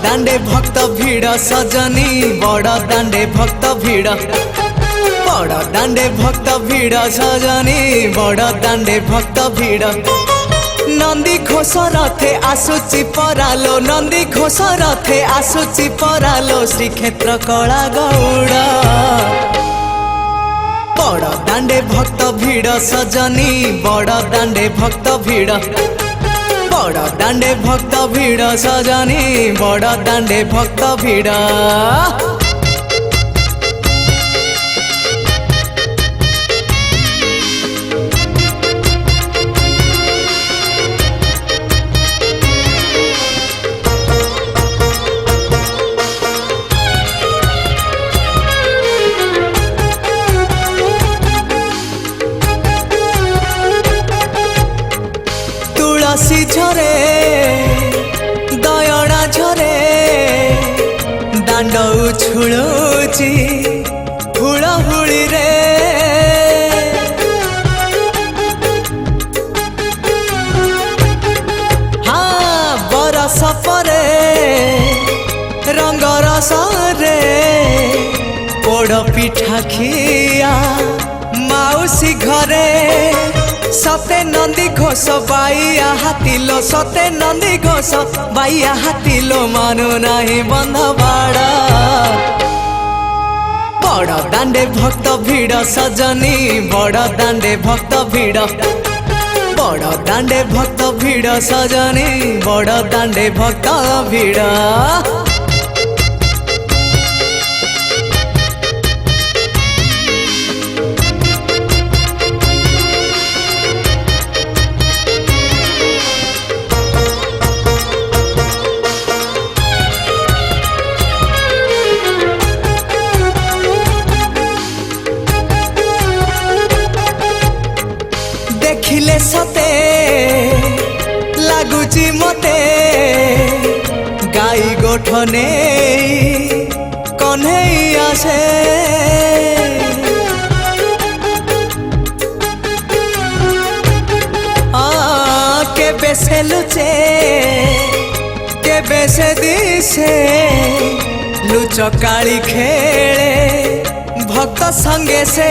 दांडे भक्त भीड़ सजनी बड़ दांडे भक्त भीड़ बड़ दांडे भक्त भीड़ सजनी बड़ दांडे भक्त भीड़ नंदी घोष रथे आसुची परालो नंदी घोष रथे आसुची परालो श्रीक्षेत्र कला गौड़ बड़ दांडे भक्त भीड़ सजनी बड़ दांडे भक्त भीड़ बड़ दांडे भक्त भीड़ सजनी बड़ दांडे भक्त भीड़ तुलसी झरे दयणा झरे दांड उछुलुची हुड़हुड़ी रे हाँ बरस परे रंगरस रे पोड़ पिठा खिया माउसी घरे सते नंदी घोष बाइया हाथिलो सते नंदी घोष बाइया हाथिलो मानु नहीं बंध बाड़ा बड़ दांडे भक्त भीड़ सजनी बड़ दांडे भक्त भीड़ बड़ दांडे भक्त भीड़ सजनी बड़ दांडे भक्त भीड़ देखिले सते लगुची मते गाई गोठने कन्हई आसे के बेसे लुचे के बेसे दिसे लुचकाली खेले भक्त संगे से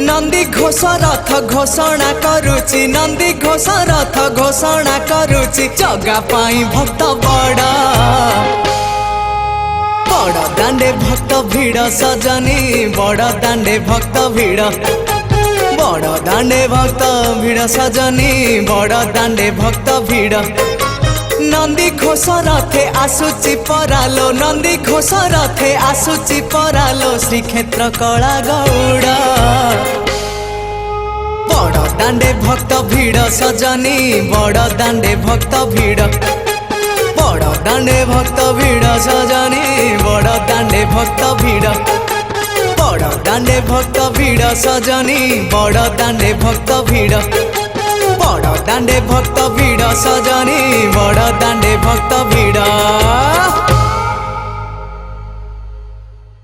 नंदी घोष रथ घोषणा करुची नंदी घोष रथ घोषणा करुची जगा पाई भक्त बड़ बड़ दांडे भक्त भीड़ सजनी बड़ दांडे भक्त भीड़ बड़ दांडे भक्त भीड़ सजनी बड़ दांडे भक्त भीड़ नंदी घोष रथे आसुची परालो नंदी घोष रथे आसुची परालो श्रीक्षेत्र कला गौड़ बड़ दांडे भक्त भीड़ सजनी बड़ दांडे भक्त भीड़ बड़ दांडे भक्त भीड़ सजनी बड़ दांडे भक्त भीड़ बड़ दांडे भक्त भीड़ सजनी बड़ दांडे भक्त भीड़ बड़ दांडे भक्त भीड़ सजनी बड़ दांडे भक्त भीड़।